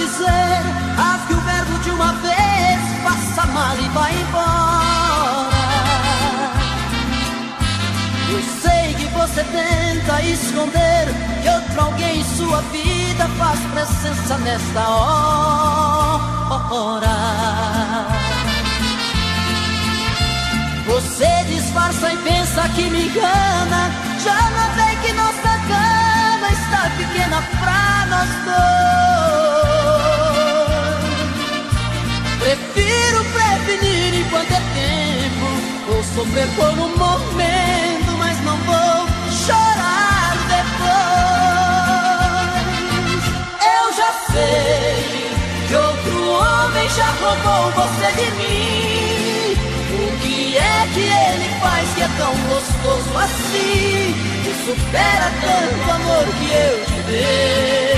dizer, rasgue o verbo de uma vez, faça mal e vai embora. Eu sei que você tenta esconder que outro alguém em sua vida faz presença nesta hora. Você disfarça e pensa que me engana, já notei que nossa cama está pequena pra nós dois. Prefiro prevenir enquanto é tempo, vou sofrer por um momento, mas não vou chorar depois. Eu já sei que outro homem já roubou você de mim. O que é que ele faz que é tão gostoso assim, que supera tanto amor que eu te dei?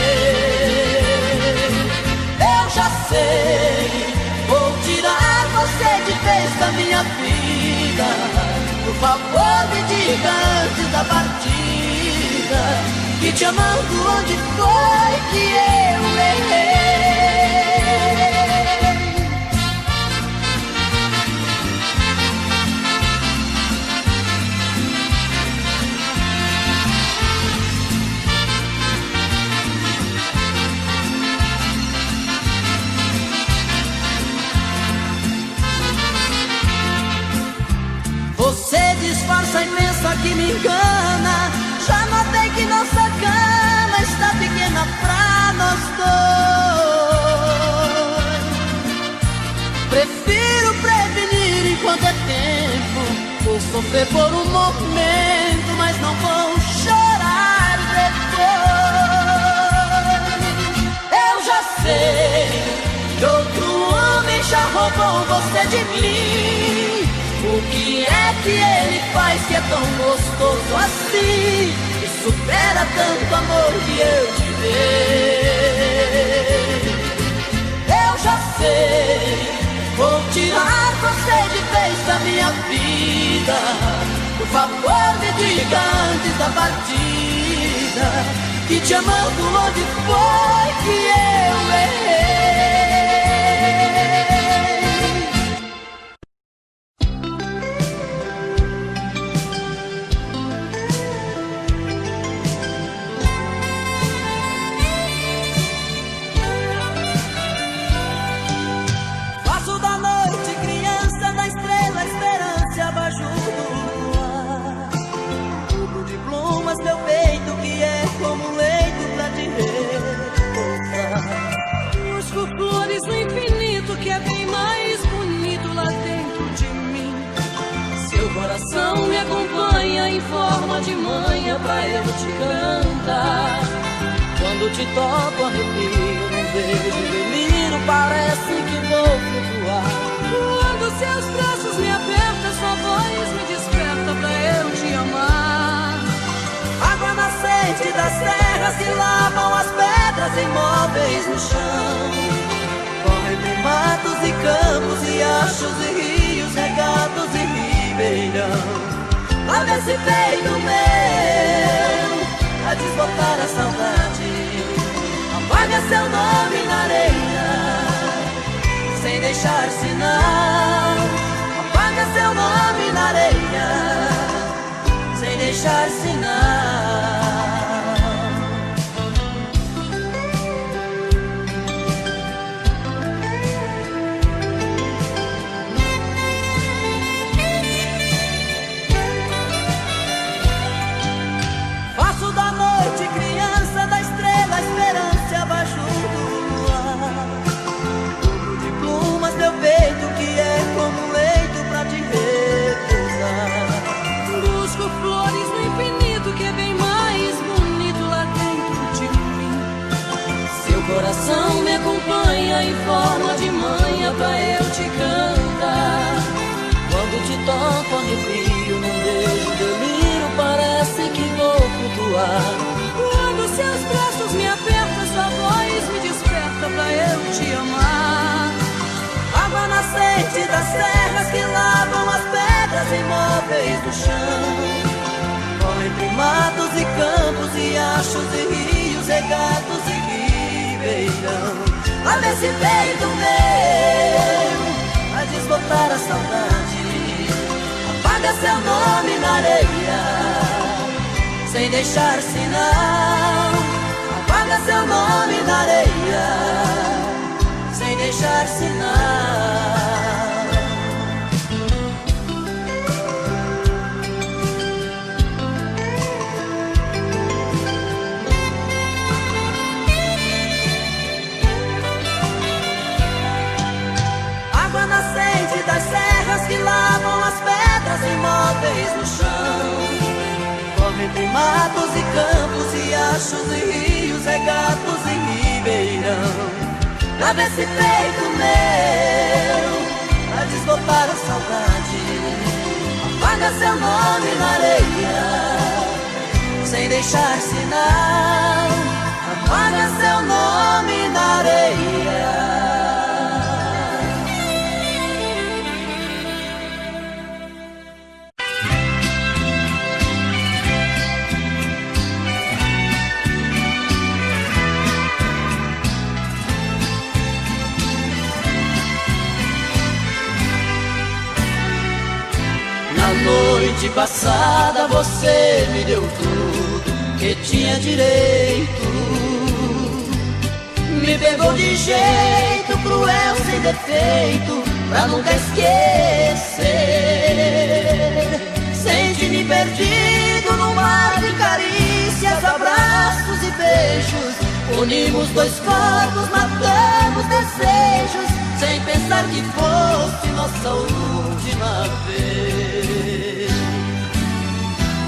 Eu já sei, vou tirar você de vez da minha vida. Por favor me diga antes da partida, que te amando onde foi que eu errei? Você disfarça e pensa que me engana, já notei que nossa cama está pequena pra nós dois. Prefiro prevenir enquanto é tempo, vou sofrer por um momento, mas não vou chorar depois. Eu já sei que outro homem já roubou você de mim. O que é que ele faz que é tão gostoso assim, que supera tanto amor que eu te dei? Eu já sei, vou tirar você de vez da minha vida. Por favor me diga antes da partida, que te amando onde foi que eu errei? Meu peito que é como um leito pra te repousar. Busco flores no infinito que é bem mais bonito lá dentro de mim. Seu coração me acompanha em forma de manha pra eu te cantar. Quando te toco arrepio, não vejo delírio, parece que vou flutuar. Quando seus braços me apertam, sua voz me desperta pra eu te amar. Água nascente das terras que lavam as pedras imóveis no chão. Corre entre matos e campos, riachos e rios, regatos e ribeirão. Lava esse peito meu, a desbotar a saudade. Apaga seu nome na areia, sem deixar sinal. Apaga seu nome na areia, sem deixar sinal. Faço da noite criança, da estrela esperança abaixo do luar. Tudo de plumas meu peito que é como um leito pra te repousar. Busco flores no infinito que é bem mais bonito lá dentro de mim. Seu coração me acompanha em forma de manha pra eu te cantar. Quando te toco arrepio, num beijo delírio, parece que vou flutuar. Quando seus braços me apertam, sua voz me desperta pra eu te amar. Água nascente das terras que lavam as pedras imóveis do chão. Corre entre matos e campos, riachos e rios, regatos e ribeirão. pra ver se peito meu vai desbotar a saudade. Apaga seu nome na areia sem deixar sinal. Apaga seu nome na areia sem deixar sinal. Água nascente das serras que lavam as pedras imóveis no chão. Corre entre matos e campos, riachos e rios, regatos e ribeirão. Pra ver se peito meu vai desbotar a saudade. Apaga seu nome na areia sem deixar sinal. Apaga seu nome na areia. Na noite passada você me deu tudo que tinha direito. Me pegou de jeito cruel, sem defeito, pra nunca esquecer. Sente-me perdido no mar de carícias, abraços e beijos. Unimos dois corpos, matamos desejos, sem pensar que fosse nossa última vez.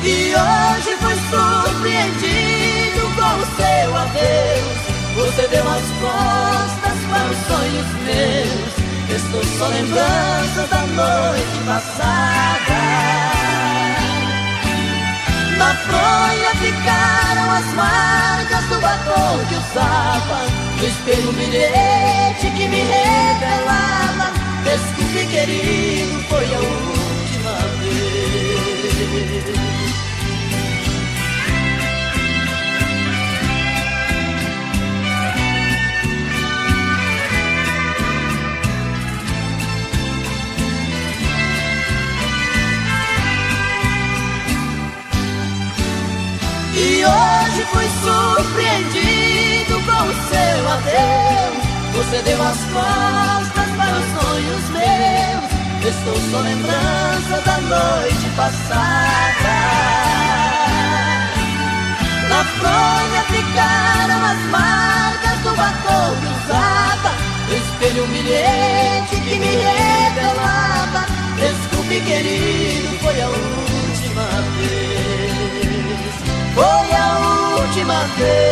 E hoje fui surpreendido com o seu adeus. Você deu as costas para os sonhos meus. Estou só lembranças da noite passada. Na fronha ficaram as marcas do batom que usava. No espelho um bilhete que me revelava: desculpe, querido, foi a última vez. E hoje fui surpreendido com o seu adeus. Você deu as costas para os sonhos meus. Estou só lembrança da noite passada. Na fronha ficaram as marcas do batom que usava. No espelho um bilhete que me revelava: desculpe, querido, foi a última vez. Foi a última vez.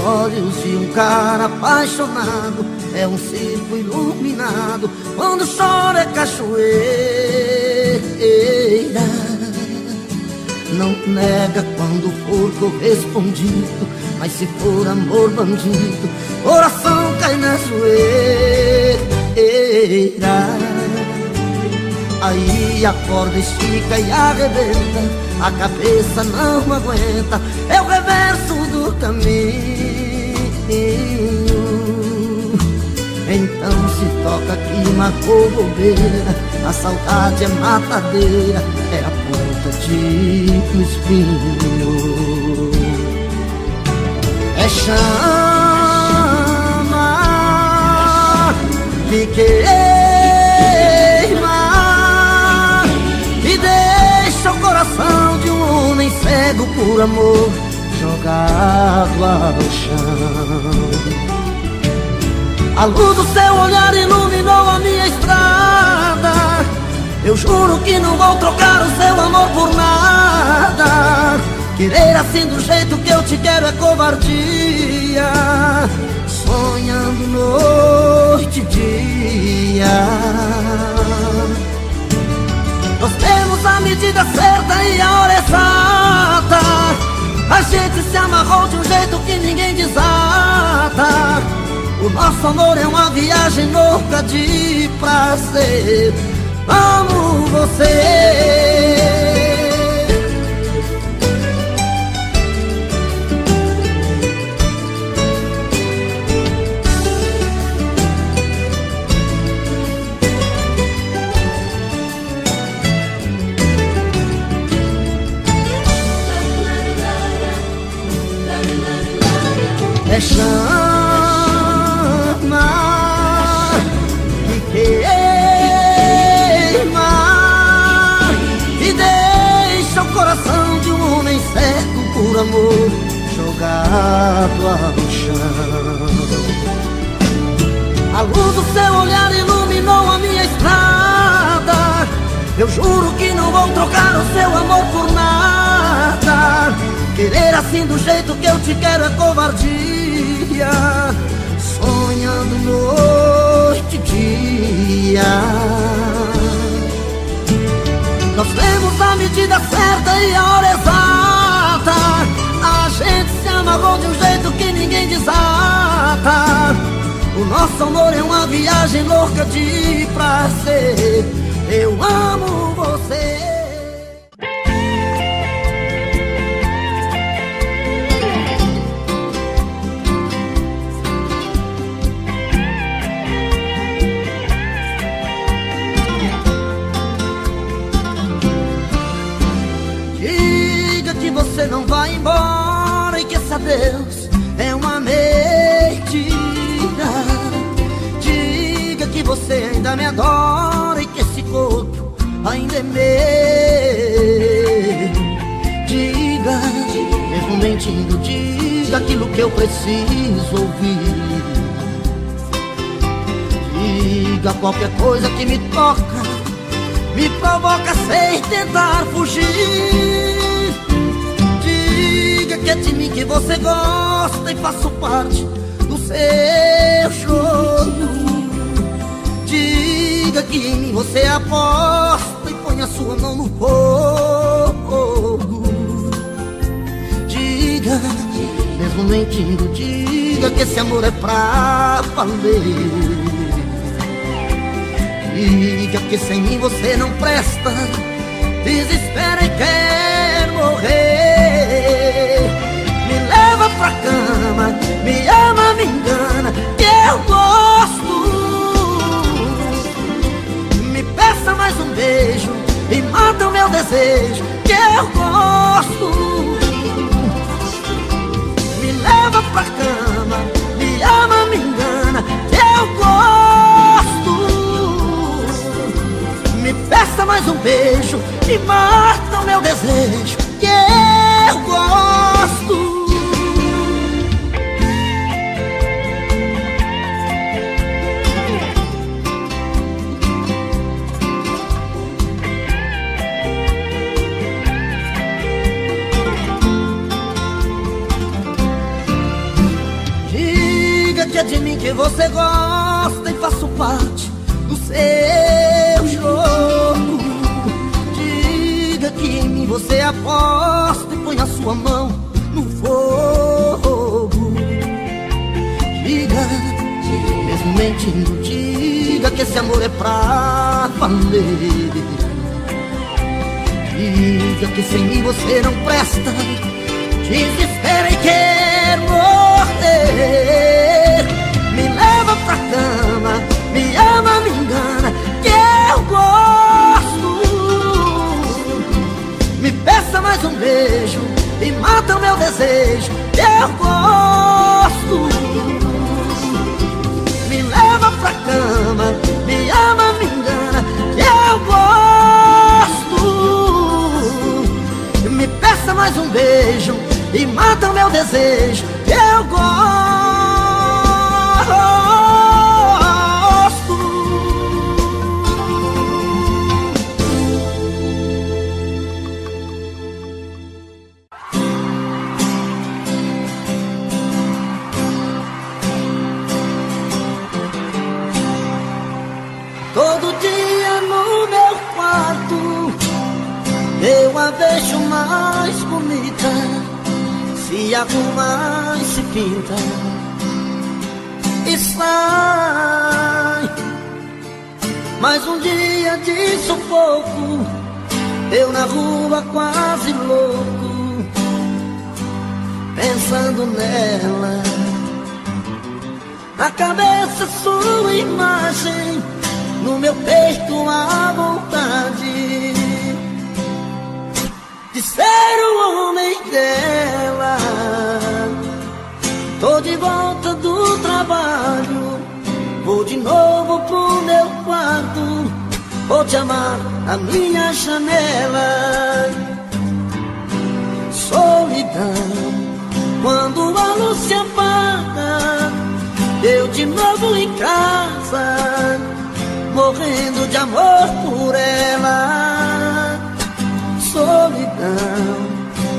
Olhos de um cara apaixonado é um circo iluminado. Quando chora é cachoeira. Não nega quando for correspondido, mas se for amor bandido, coração cai na zoeira. Aí a corda estica e arrebenta, a cabeça não aguenta, é o reverso do caminho. Então se toca que marcou bobeira, a saudade é matadeira, é a ponta de um espinho. É chama que queima e deixa o coração de um homem cego por amor jogado ao chão. A luz do seu olhar iluminou a minha estrada. Eu juro que não vou trocar o seu amor por nada. Querer assim do jeito que eu te quero é covardia. sonhando noite e dia. Nós temos a medida certa e a hora exata. A gente se amarrou de um jeito que ninguém desata. O nosso amor é uma viagem louca de prazer. Amo você. É chama que queima e deixa o coração de um homem cego por amor jogado ao chão. A luz do seu olhar iluminou a minha estrada. Eu juro que não vou trocar o seu amor por nada. Querer assim do jeito que eu te quero é covardia. Sonhando noite e dia. Nós temos a medida certa e a hora exata. A gente se amarrou de um jeito que ninguém desata. O nosso amor é uma viagem louca de prazer. Eu amo você. Você não vai embora e que esse adeus é uma mentira. Diga que você ainda me adora e que esse corpo ainda é meu. Diga, mesmo mentindo, diga aquilo que eu preciso ouvir. Diga qualquer coisa que me toca, me provoca sem tentar fugir. Diga que é de mim que você gosta e faço parte do seu choro. Diga que em mim você aposta e põe a sua mão no fogo. Diga, mesmo mentindo, diga que esse amor é pra valer. Diga que sem mim você não presta, desespera e quer morrer. Me leva pra cama, me ama, me engana, que eu gosto. Me peça mais um beijo e mata o meu desejo, que eu gosto. Me leva pra cama, me ama, me engana, que eu gosto. Me peça mais um beijo e mata o meu desejo, que eu gosto. Diga que é de mim que você gosta e faço parte do seu jogo. Diga que em mim você aposta e põe a sua mão no fogo. Diga, mesmo mentindo, diga que esse amor é pra valer. Diga que sem mim você não presta, desespera e quer morrer. Me leva pra cama, me ama, me engana, que eu gosto. Me peça mais um beijo e mata o meu desejo, que eu gosto. Me leva pra cama, me ama, me engana, que eu gosto. Me peça mais um beijo e mata o meu desejo, que eu gosto. se arruma e se pinta e sai. Mais um dia de sufoco, eu na rua quase louco, pensando nela. Na cabeça sua imagem, no meu peito a vontade de ser o homem dela. Tô de volta do trabalho, vou de novo pro meu quarto, vou te amar na minha janela. Solidão, quando a luz se apaga, eu de novo em casa, morrendo de amor por ela. Solidão,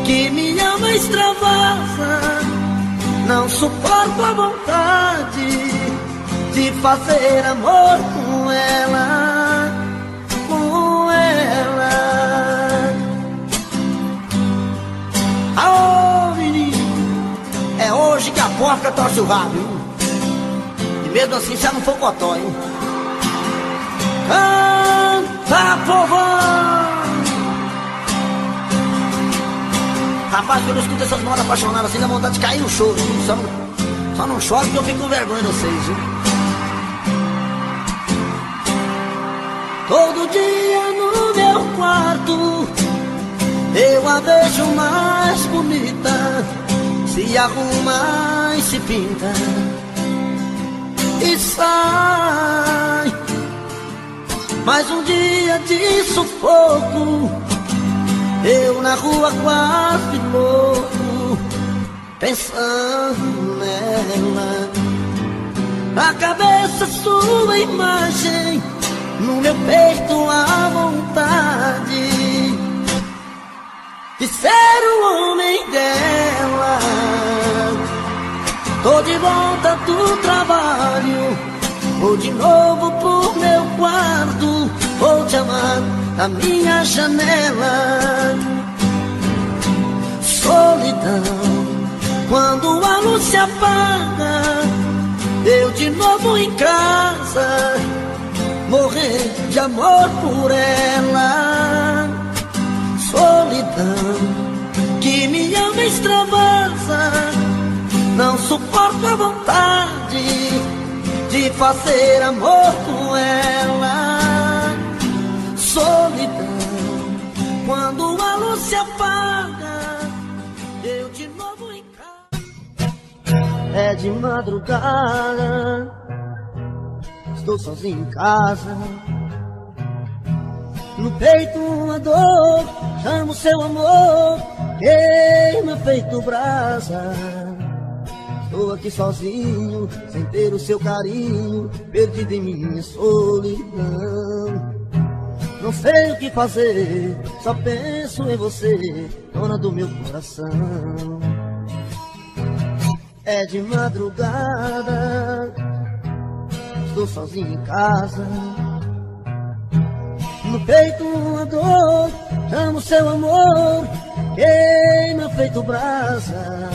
que minha alma extravasa, não suporto a vontade de fazer amor com ela, com ela. Aô, menino, é hoje que a porca torce o rabo, hein? E mesmo assim já não for cotó, hein? Canta, povão! Rapaz, quando eu escuto essas modas apaixonadas assim, dá vontade de cair no choro. Só não choro porque eu fico com vergonha de vocês, viu? Todo dia no meu quarto eu a vejo mais bonita, se arruma e se pinta e sai. Mais um dia de sufoco, eu na rua quase louco, pensando nela. Na cabeça sua imagem, no meu peito a vontade de ser o homem dela. Tô de volta do trabalho, vou de novo pro meu quarto, vou te amar na minha janela. Solidão, quando a luz se apaga, eu de novo em casa, morrer de amor por ela. Solidão, que minha alma extravasa, não suporto a vontade de fazer amor com ela. Solidão, quando a luz se apaga, eu de novo em casa. É de madrugada, estou sozinho em casa, no peito uma dor, chamo seu amor, queima feito brasa. Estou aqui sozinho, sem ter o seu carinho, perdido em minha solidão. Não sei o que fazer, só penso em você, dona do meu coração. É de madrugada, estou sozinho em casa, no peito uma dor, chamo seu amor, queima feito brasa.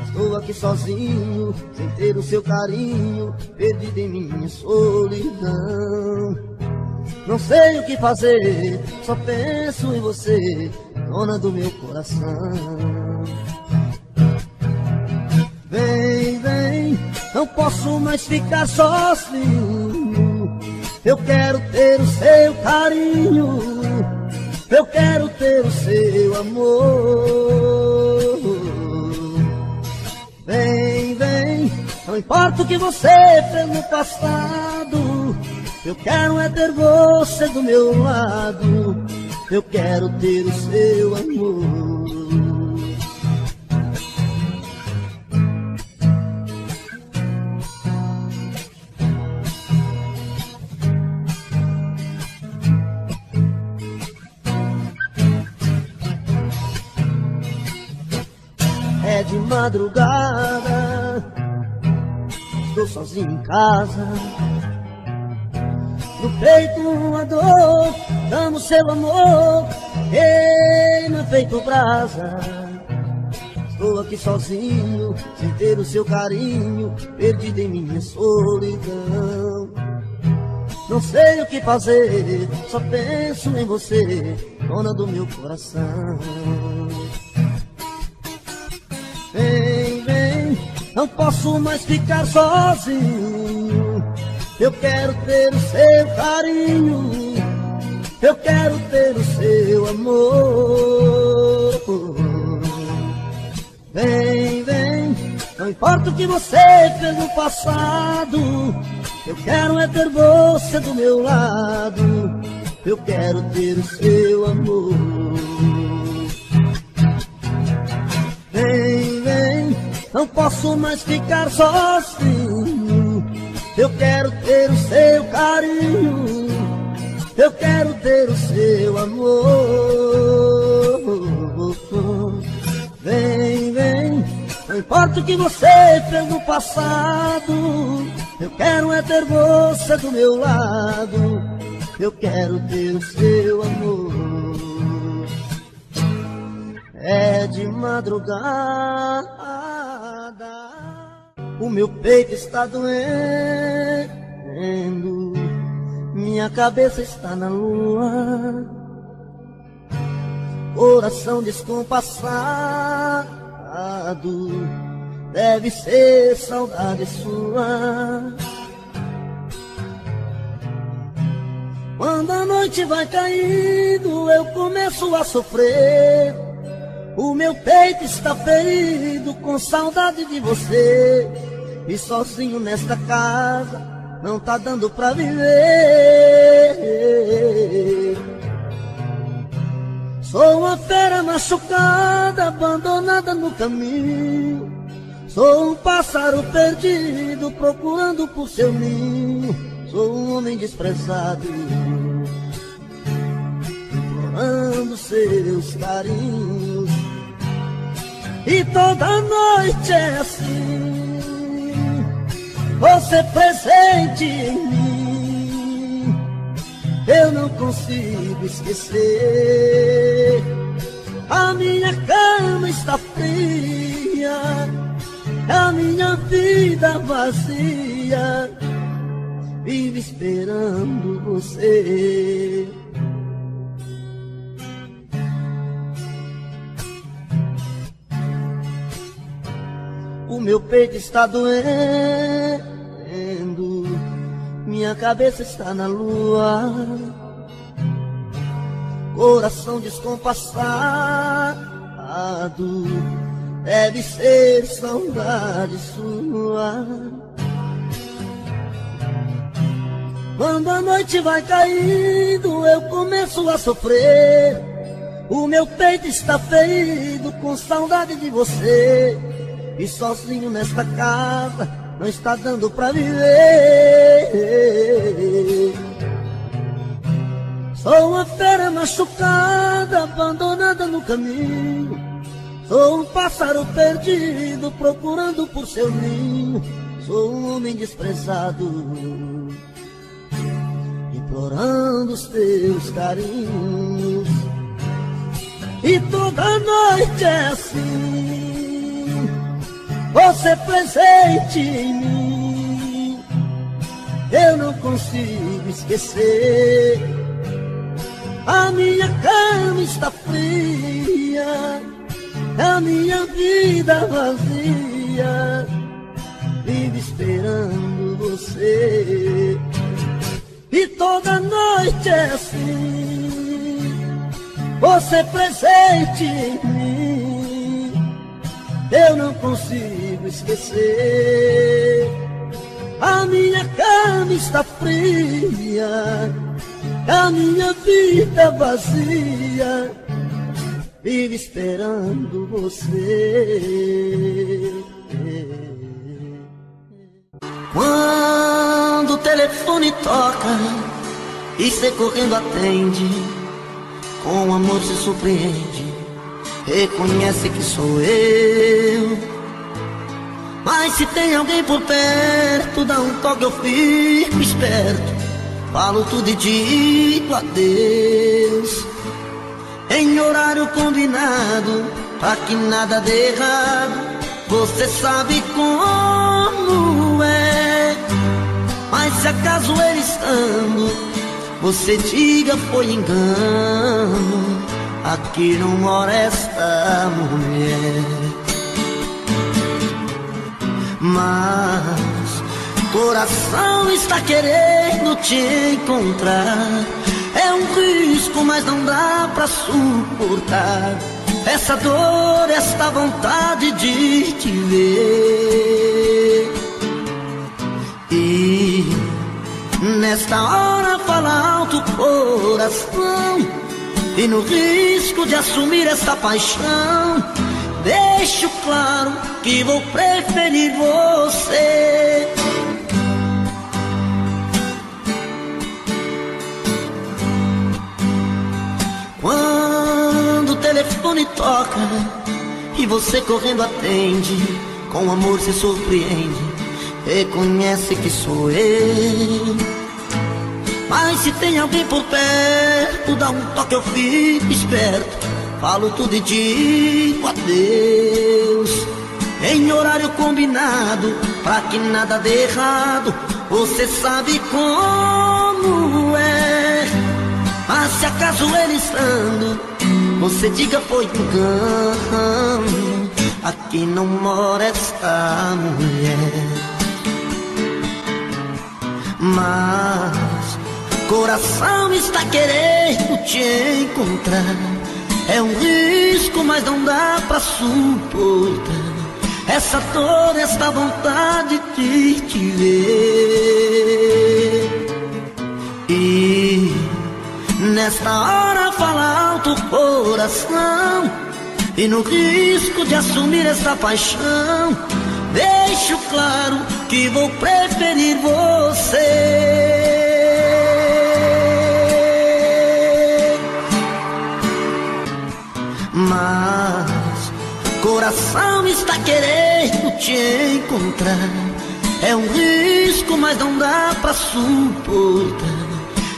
Estou aqui sozinho, sem ter o seu carinho, perdido em minha solidão. Não sei o que fazer, só penso em você, dona do meu coração. Vem, vem, não posso mais ficar sozinho, eu quero ter o seu carinho, eu quero ter o seu amor. Vem, vem, não importa o que você fez no passado, eu quero é ter você do meu lado, eu quero ter o seu amor. É de madrugada, estou sozinho em casa, no peito uma dor, amo seu amor, queima feito brasa. Estou aqui sozinho, sem ter o seu carinho, perdido em minha solidão. Não sei o que fazer, só penso em você, dona do meu coração. Vem, vem, não posso mais ficar sozinho. Eu quero ter o seu carinho, eu quero ter o seu amor. Vem, vem, não importa o que você fez no passado, eu quero é ter você do meu lado, eu quero ter o seu amor. Vem, vem, não posso mais ficar sozinho, eu quero ter o seu carinho, eu quero ter o seu amor. Vem, vem, não importa o que você fez no passado, eu quero é ter você do meu lado, eu quero ter o seu amor. É de madrugada, o meu peito está doendo, minha cabeça está na lua, coração descompassado, deve ser saudade sua. Quando a noite vai caindo, eu começo a sofrer, o meu peito está ferido com saudade de você, e sozinho nesta casa não tá dando pra viver. Sou uma fera machucada, abandonada no caminho, sou um pássaro perdido procurando por seu ninho, sou um homem desprezado implorando seus carinhos, e toda noite é assim, você presente em mim, eu não consigo esquecer. A minha cama está fria, a minha vida vazia, vive esperando você. O meu peito está doendo, minha cabeça está na lua, coração descompassado, deve ser saudade sua. Quando a noite vai caindo, eu começo a sofrer, o meu peito está ferido com saudade de você, e sozinho nesta casa não está dando pra viver. Sou uma fera machucada, abandonada no caminho, sou um pássaro perdido procurando por seu ninho, sou um homem desprezado implorando os teus carinhos, e toda noite é assim, você presente em mim, eu não consigo esquecer. A minha cama está fria, a minha vida vazia, vive esperando você, e toda noite é assim, você presente em mim, eu não consigo esquecer. A minha cama está fria, a minha vida vazia, vive esperando você. Quando o telefone toca e cê correndo atende, com amor se surpreende, reconhece que sou eu. Mas se tem alguém por perto, dá um toque, eu fico esperto, falo tudo e digo adeus. Em horário combinado, pra que nada dê errado. Você sabe como é. Mas se acaso ele estando, você diga foi engano. Aqui não mora esta mulher. Mas coração está querendo te encontrar. É um risco, mas não dá pra suportar essa dor, esta vontade de te ver. E nesta hora fala alto o coração, e no risco de assumir esta paixão, deixo claro que vou preferir você. Quando o telefone toca e você correndo atende, com amor se surpreende, reconhece que sou eu. Mas se tem alguém por perto, dá um toque, eu fico esperto, falo tudo e digo adeus. Em horário combinado, pra que nada dê errado. Você sabe como é. Mas se acaso ele estando, você diga foi engano. Aqui não mora esta mulher. Mas coração está querendo te encontrar. É um risco, mas não dá pra suportar essa dor, esta vontade de te ver. E nesta hora fala alto o coração, e no risco de assumir esta paixão, deixo claro que vou preferir você. Mas coração está querendo te encontrar. É um risco, mas não dá pra suportar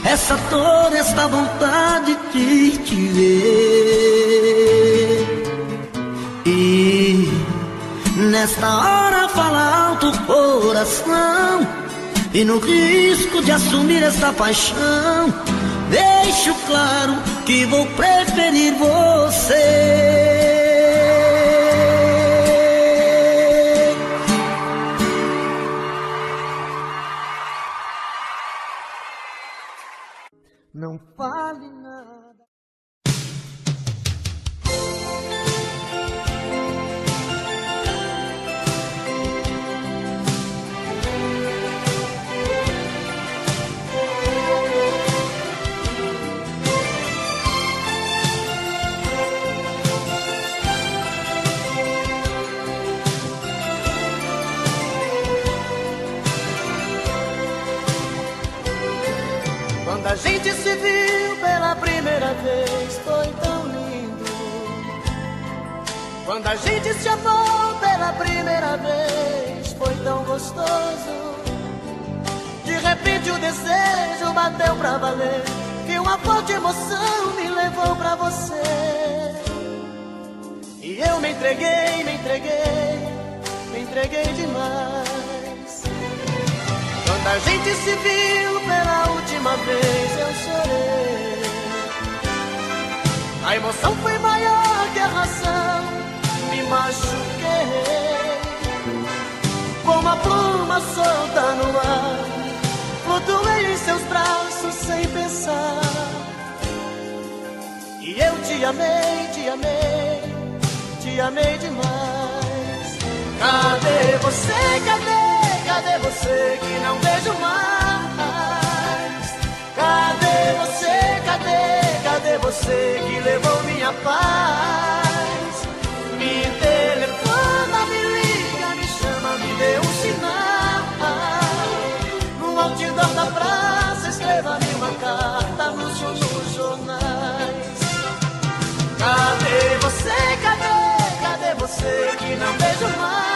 essa dor, esta vontade de te ver. E nesta hora fala alto o coração, e no risco de assumir esta paixão, deixo claro que vou preferir você. Não fale nada. Quando a gente se viu pela primeira vez, foi tão lindo. Quando a gente se amou pela primeira vez, foi tão gostoso. De repente o desejo bateu pra valer, e uma forte emoção me levou pra você. E eu me entreguei, me entreguei, me entreguei demais. Quando a gente se viu pela última vez, eu chorei. A emoção foi maior que a razão, me machuquei. Como a pluma solta no ar, flutuei em seus braços sem pensar. E eu te amei, te amei, te amei demais. Cadê você, cadê? Cadê você que não vejo mais? Cadê você, cadê você que levou minha paz? Me telefona, me liga, me chama, me dê um sinal. No outdoor da praça, escreva-me uma carta nos jornais. Cadê você, cadê você que não vejo mais?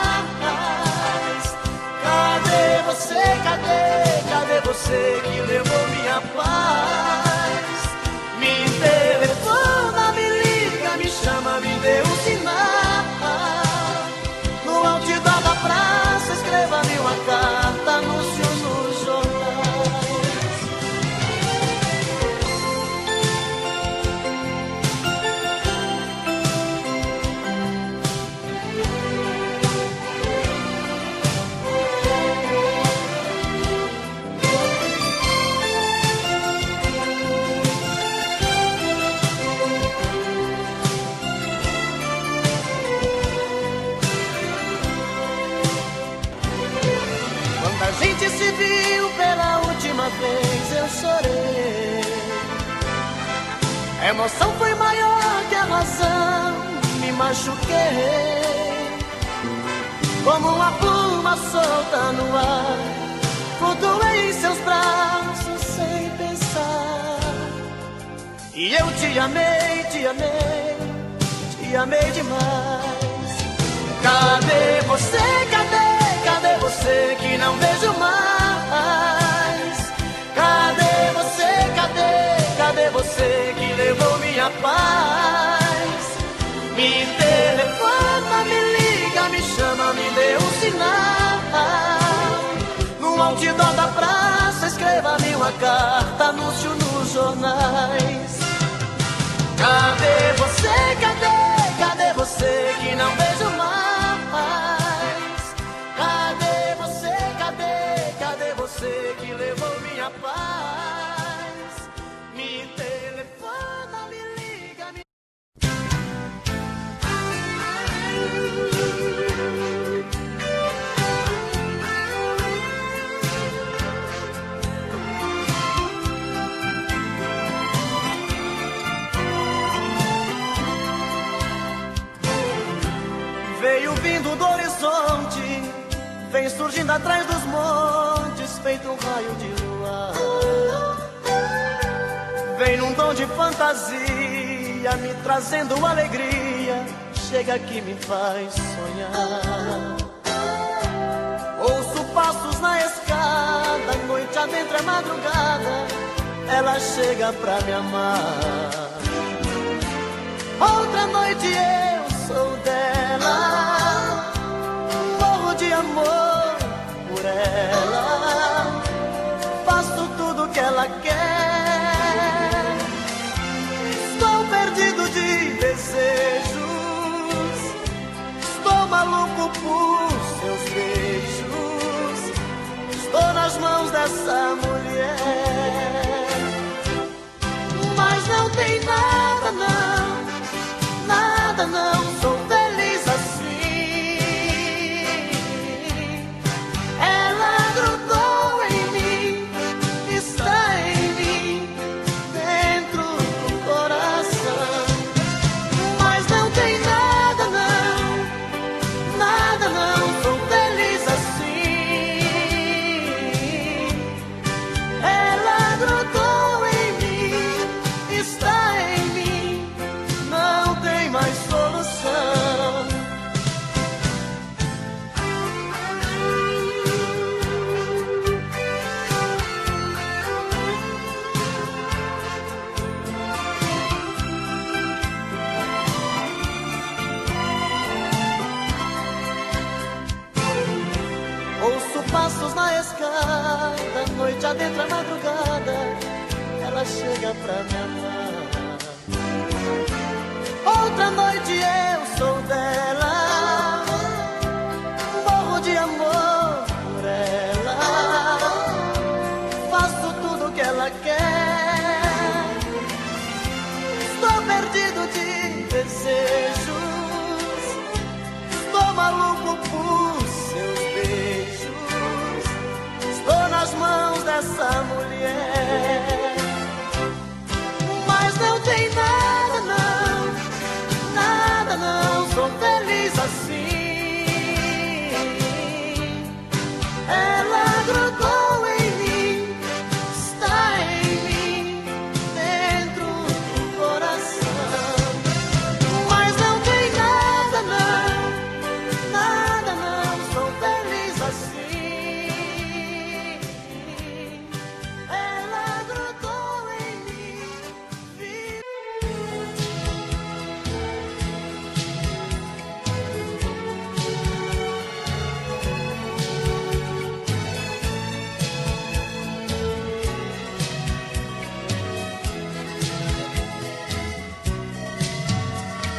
Cadê você, cadê você que levou minha paz? Me telefona, me liga, me chama, me dê um sinal. eu chorei. A emoção foi maior que a razão, me machuquei. Como uma pluma solta no ar, flutuei em seus braços sem pensar. E eu te amei, te amei, te amei demais. Cadê você, cadê você que não vejo mais? Cadê você, cadê você que levou minha paz? Me telefona, me liga, me chama, me dê um sinal. No outdoor da praça, escreva-me uma carta, anúncio nos jornais. Cadê você, cadê você que não vejo mais? Cadê você, cadê você que levou minha paz? Me telefona, me liga, me... Veio vindo do horizonte, vem surgindo atrás dos montes, feito um raio de lua. Vem num tom de fantasia, me trazendo alegria, chega aqui me faz sonhar. Ouço passos na escada, noite adentro é madrugada, ela chega pra me amar. Outra noite eu sou dela, morro de amor por ela, faço tudo que ela quer. Estou perdido de desejos, estou maluco por seus beijos, estou nas mãos dessa mulher. Mas não tem nada não, nada não, sou feliz assim. Ela grudou em mim, está em mim, dentro do coração. Mas não tem nada não, nada não, sou feliz assim. Ela grudou em mim, está em mim, não tem mais solução. Ouço passos na escada, noite adentro a madrugada, ela chega pra me amar. Outra noite eu sou dela, morro de amor por ela, faço tudo que ela quer. Estou perdido de desejos, estou maluco por seus beijos, estou nas mãos dessa mulher. Mas não tem nada não, nada não, sou feliz assim. Ela grudou em mim, está em mim, dentro do coração. Mas não tem nada não, nada não, sou feliz assim. Ela grudou em mim.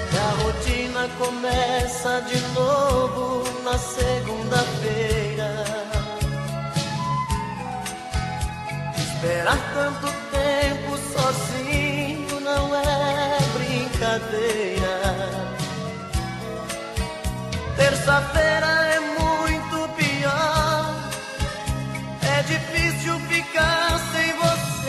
E a rotina começa de novo na segunda-feira. Esperar tanto tempo sozinho não é brincadeira. Terça-feira é muito pior, é difícil ficar sem você.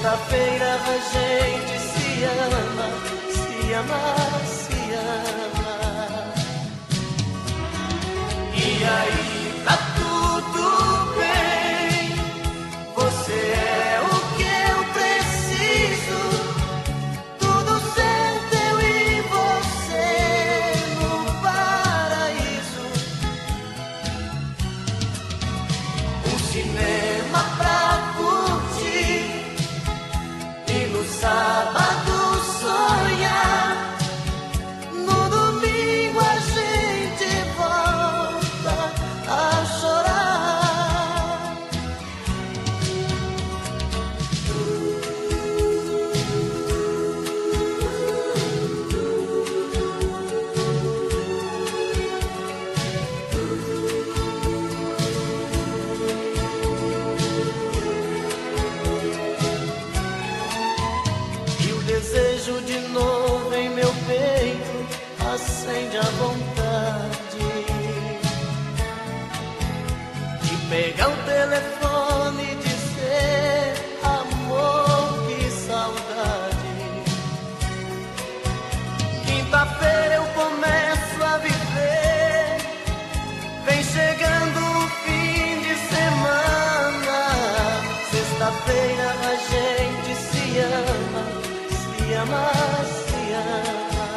Sexta-feira a gente se ama, se ama, se ama. E aí tá tudo bem. Você é o que eu preciso. Tudo certo, eu e você no paraíso. Um cinema pra curtir e no sábado sonhar. No domingo a gente volta a chorar. E o desejo de novo em meu peito acende a vontade de pegar o telefone e dizer: amor, que saudade. Quinta-feira eu começo a viver, vem chegando o fim de semana. Sexta-feira a gente se ama, se ama, se ama.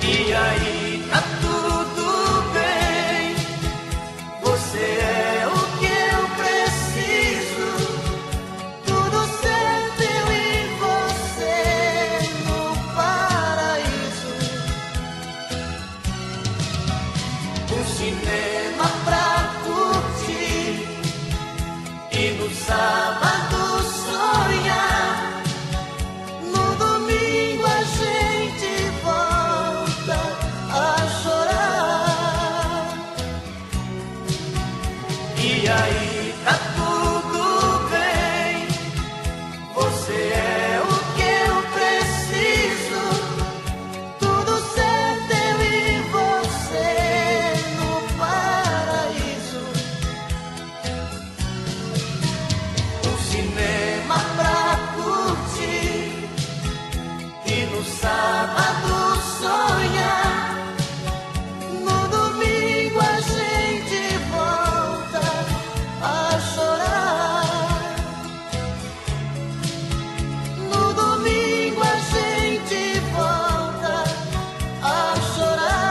E aí tá tudo bem. Você é o que eu preciso. Tudo certo, eu e você no paraíso. Um cinema pra curtir e no sábado sonhar. No domingo a gente volta a chorar. E aí tá tudo bem. Você é o que eu preciso. Tudo certo, eu e você no paraíso. Um cinema pra curtir e no sábado sonhar. No domingo a gente volta a chorar. No domingo a gente volta a chorar.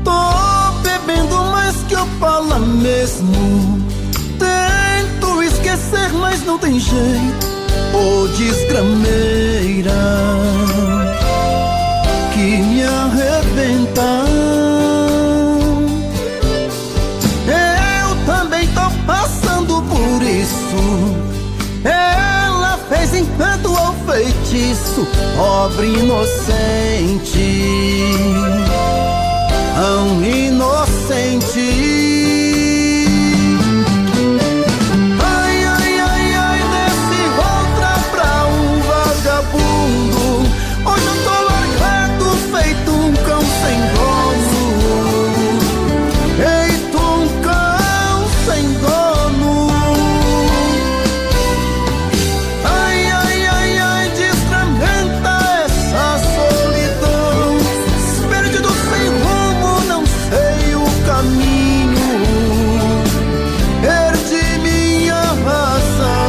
Tô bebendo mais que eu falo mesmo. Tento esquecer, mas não tem jeito. Ô desgrameira que me arrebenta. Eu também tô passando por isso. Ela fez encanto ou feitiço, pobre inocente, tão inocente. Ai, ai, ai, ai, desse outra pra um vagabundo. Hoje eu tô largado, feito um cão sem dono. Feito um cão sem dono. Ai, ai, ai, ai, desgramenta essa solidão. Perdido sem rumo, não sei o caminho. Perdi minha razão.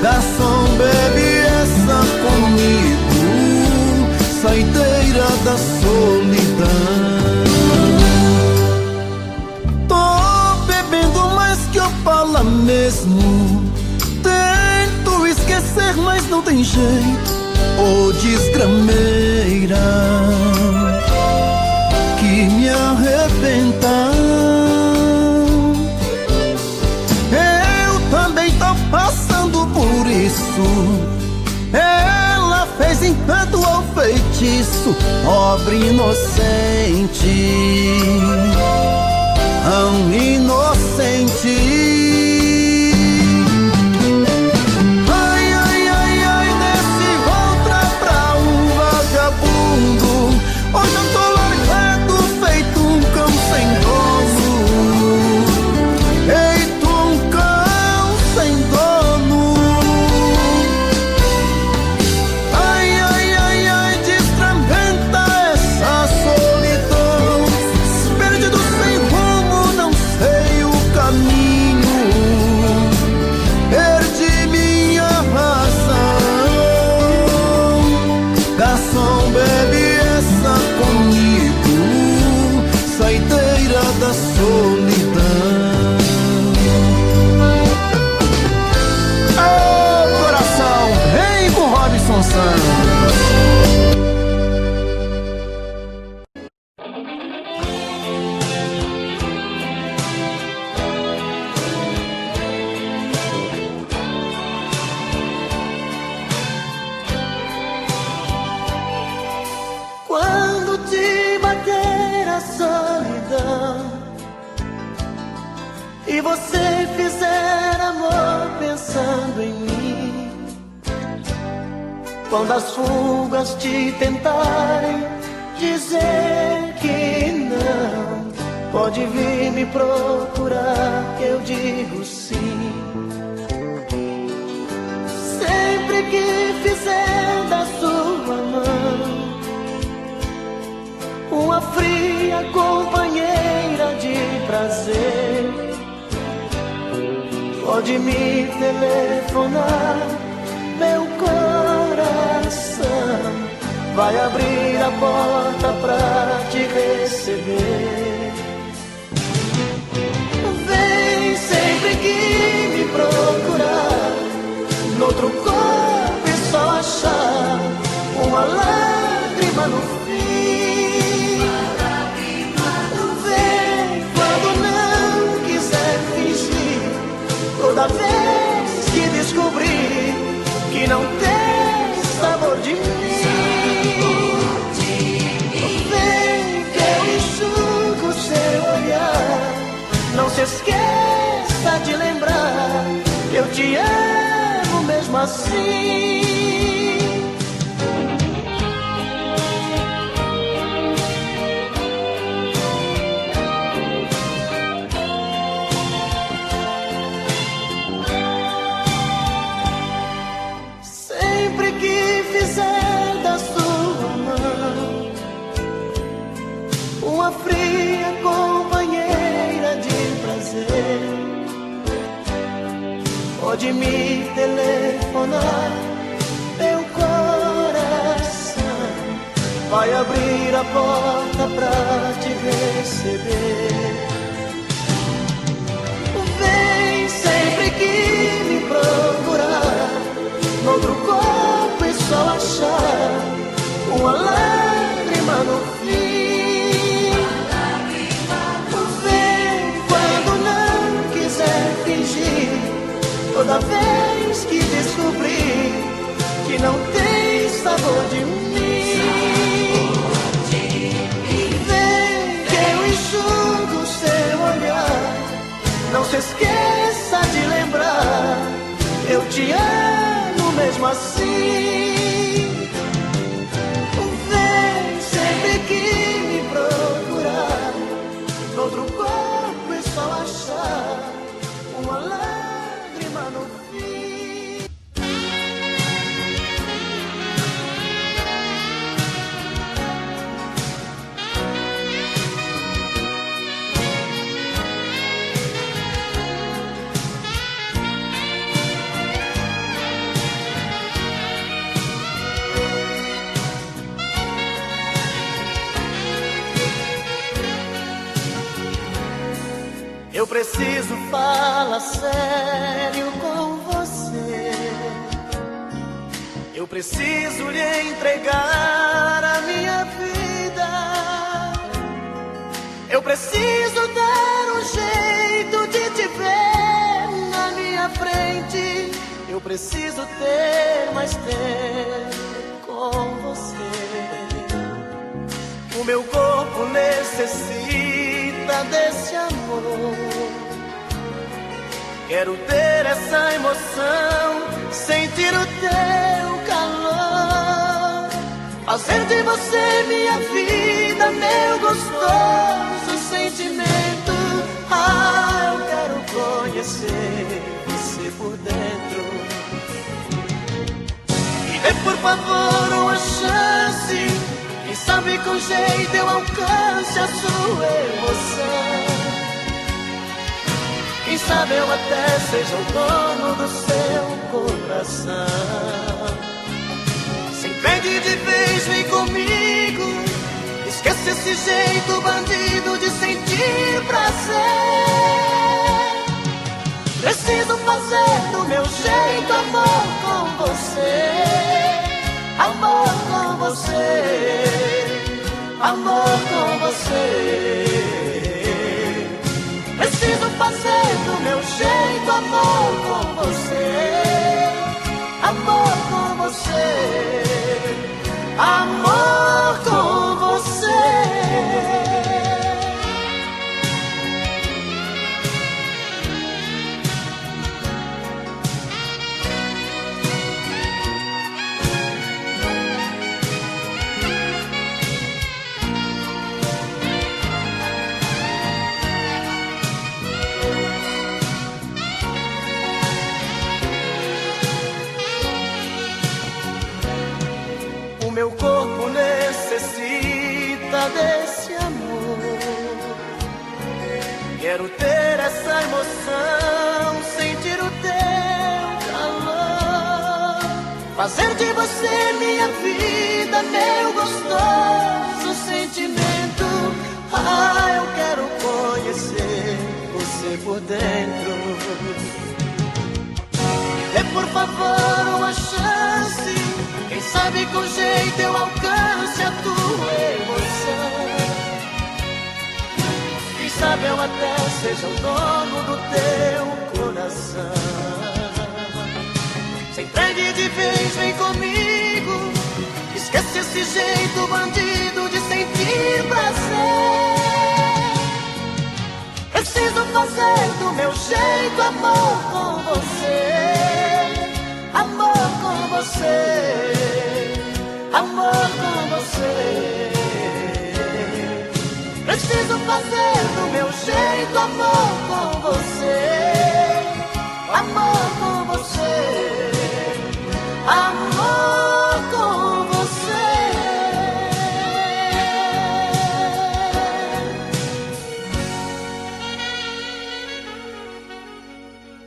Garçom, bebe essa comigo, saideira da solidão. Tô bebendo mais que eu falo mesmo. Tento esquecer, mas não tem jeito. Ô desgrameira que me arrebenta. Eu também tô passando por isso. Ela fez encanto ou feitiço, pobre inocente, tão inocente. Ai, da solidão e você fizer amor pensando em mim, quando as fugas te tentarem dizer que não, pode vir me procurar que eu digo sim. Sempre que fizer da sua mão uma fria companheira de prazer, pode me telefonar, meu coração vai abrir a porta pra te receber. Vem sempre que me procurar, noutro corpo e só achar uma lágrima no fim. Vem quando não quiser fingir, toda vez que descobrir que não tem sabor de mim. Vem que eu enxugo seu olhar, não se esqueça de lembrar que eu te amo mesmo assim. Sempre que fizer da sua mão uma fria companheira de prazer, pode me telefonar, meu coração vai abrir a porta pra te receber. Vem sempre que me procurar, noutro corpo e só achar uma lágrima no fim. Vem quando não quiser fingir, toda vez que descobrir que não tem sabor de mim. Vem que eu enxugo seu olhar, não se esqueça de lembrar, eu te amo mesmo assim. Vem sempre que me procurar, noutro corpo é só achar uma lágrima no fim. Eu preciso falar sério com você. Eu preciso lhe entregar a minha vida. Eu preciso dar um jeito de te ver na minha frente. Eu preciso ter mais tempo com você. O meu corpo necessita desse amor. Quero ter essa emoção, sentir o teu calor, fazer de você minha vida, meu gostoso sentimento. Ah, eu quero conhecer você por dentro. Me dê por favor uma chance, quem sabe com jeito eu alcance a sua emoção. Quem sabe eu até seja o dono do seu coração. Se entende de vez, vem comigo, esquece esse jeito bandido de sentir prazer. Preciso fazer do meu jeito amor com você. Amor com você, amor com você. Preciso fazer do meu jeito amor com você. Amor com você, amor com você. Quero ter essa emoção, sentir o teu calor, fazer de você minha vida, meu gostoso sentimento. Ah, eu quero conhecer você por dentro. Dê por favor uma chance, quem sabe com jeito eu alcance a tua emoção. Quem sabe eu até seja o dono do teu coração. Se entregue de vez, vem comigo, esquece esse jeito bandido de sentir prazer. Preciso fazer do meu jeito amor com você, amor com você, amor com você. Preciso fazer do meu jeito amor com você, amor com você, amor.